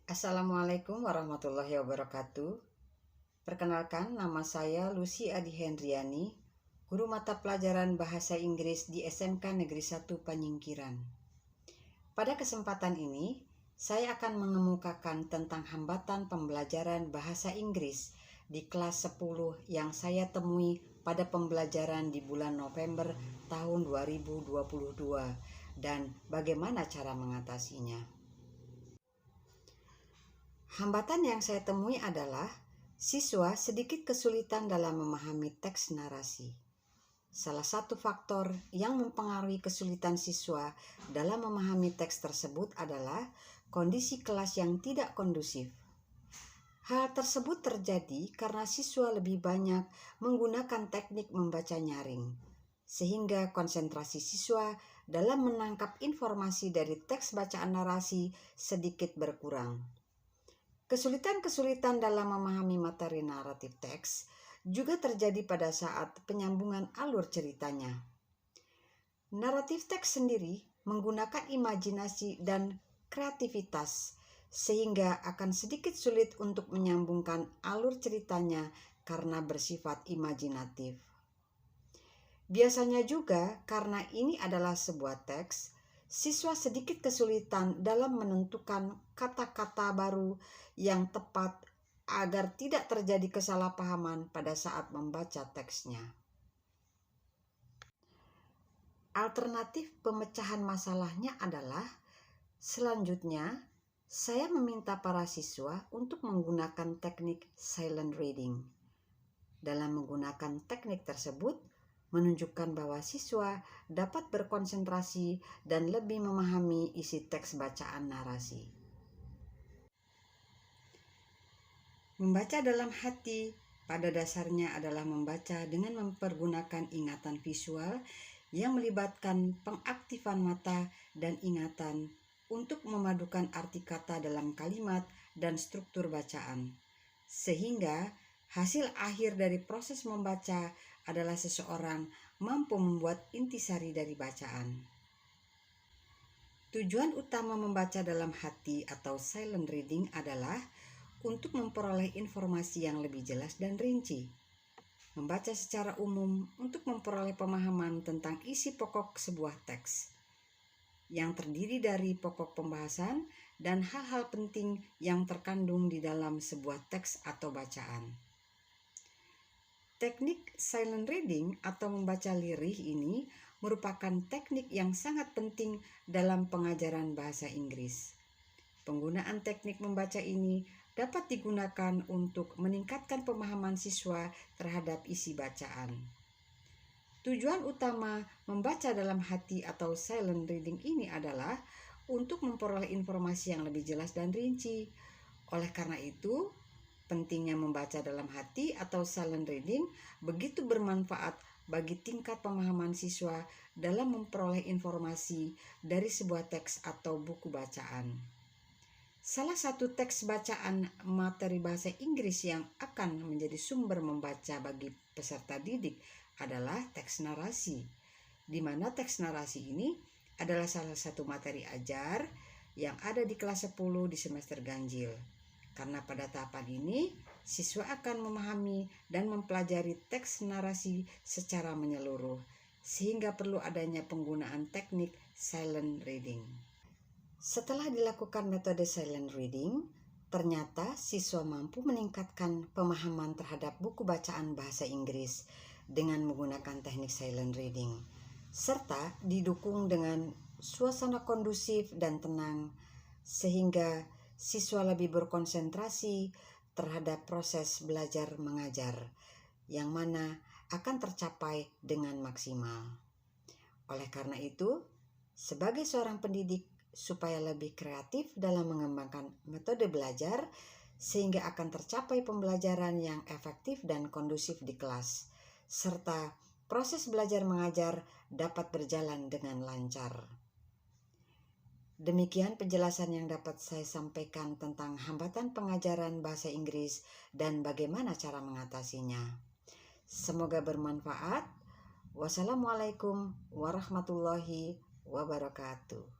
Assalamualaikum warahmatullahi wabarakatuh. Perkenalkan, nama saya Lucy Adi Hendriani, guru mata pelajaran Bahasa Inggris di SMK Negeri 1 Panyingkiran. Pada kesempatan ini, saya akan mengemukakan tentang hambatan pembelajaran Bahasa Inggris di kelas 10 yang saya temui pada pembelajaran di bulan November tahun 2022 dan bagaimana cara mengatasinya. Hambatan yang saya temui adalah siswa sedikit kesulitan dalam memahami teks narasi. Salah satu faktor yang mempengaruhi kesulitan siswa dalam memahami teks tersebut adalah kondisi kelas yang tidak kondusif. Hal tersebut terjadi karena siswa lebih banyak menggunakan teknik membaca nyaring, sehingga konsentrasi siswa dalam menangkap informasi dari teks bacaan narasi sedikit berkurang. Kesulitan-kesulitan dalam memahami materi naratif teks juga terjadi pada saat penyambungan alur ceritanya. Naratif teks sendiri menggunakan imajinasi dan kreativitas, sehingga akan sedikit sulit untuk menyambungkan alur ceritanya karena bersifat imajinatif. Biasanya juga karena ini adalah sebuah teks, siswa sedikit kesulitan dalam menentukan kata-kata baru yang tepat agar tidak terjadi kesalahpahaman pada saat membaca teksnya. Alternatif pemecahan masalahnya adalah, selanjutnya saya meminta para siswa untuk menggunakan teknik silent reading. Dalam menggunakan teknik tersebut, menunjukkan bahwa siswa dapat berkonsentrasi dan lebih memahami isi teks bacaan narasi. Membaca dalam hati pada dasarnya adalah membaca dengan mempergunakan ingatan visual yang melibatkan pengaktifan mata dan ingatan untuk memadukan arti kata dalam kalimat dan struktur bacaan, sehingga hasil akhir dari proses membaca adalah seseorang mampu membuat intisari dari bacaan. Tujuan utama membaca dalam hati atau silent reading adalah untuk memperoleh informasi yang lebih jelas dan rinci. Membaca secara umum untuk memperoleh pemahaman tentang isi pokok sebuah teks, yang terdiri dari pokok pembahasan dan hal-hal penting yang terkandung di dalam sebuah teks atau bacaan. Teknik silent reading atau membaca lirih ini merupakan teknik yang sangat penting dalam pengajaran bahasa Inggris. Penggunaan teknik membaca ini dapat digunakan untuk meningkatkan pemahaman siswa terhadap isi bacaan. Tujuan utama membaca dalam hati atau silent reading ini adalah untuk memperoleh informasi yang lebih jelas dan rinci. Oleh karena itu, pentingnya membaca dalam hati atau silent reading begitu bermanfaat bagi tingkat pemahaman siswa dalam memperoleh informasi dari sebuah teks atau buku bacaan. Salah satu teks bacaan materi bahasa Inggris yang akan menjadi sumber membaca bagi peserta didik adalah teks narasi, di mana teks narasi ini adalah salah satu materi ajar yang ada di kelas 10 di semester ganjil. Karena pada tahapan ini, siswa akan memahami dan mempelajari teks narasi secara menyeluruh, sehingga perlu adanya penggunaan teknik silent reading. Setelah dilakukan metode silent reading, ternyata siswa mampu meningkatkan pemahaman terhadap buku bacaan bahasa Inggris dengan menggunakan teknik silent reading, serta didukung dengan suasana kondusif dan tenang, sehingga siswa lebih berkonsentrasi terhadap proses belajar mengajar, yang mana akan tercapai dengan maksimal. Oleh karena itu, sebagai seorang pendidik, supaya lebih kreatif dalam mengembangkan metode belajar, sehingga akan tercapai pembelajaran yang efektif dan kondusif di kelas, serta proses belajar mengajar dapat berjalan dengan lancar. Demikian penjelasan yang dapat saya sampaikan tentang hambatan pengajaran bahasa Inggris dan bagaimana cara mengatasinya. Semoga bermanfaat. Wassalamualaikum warahmatullahi wabarakatuh.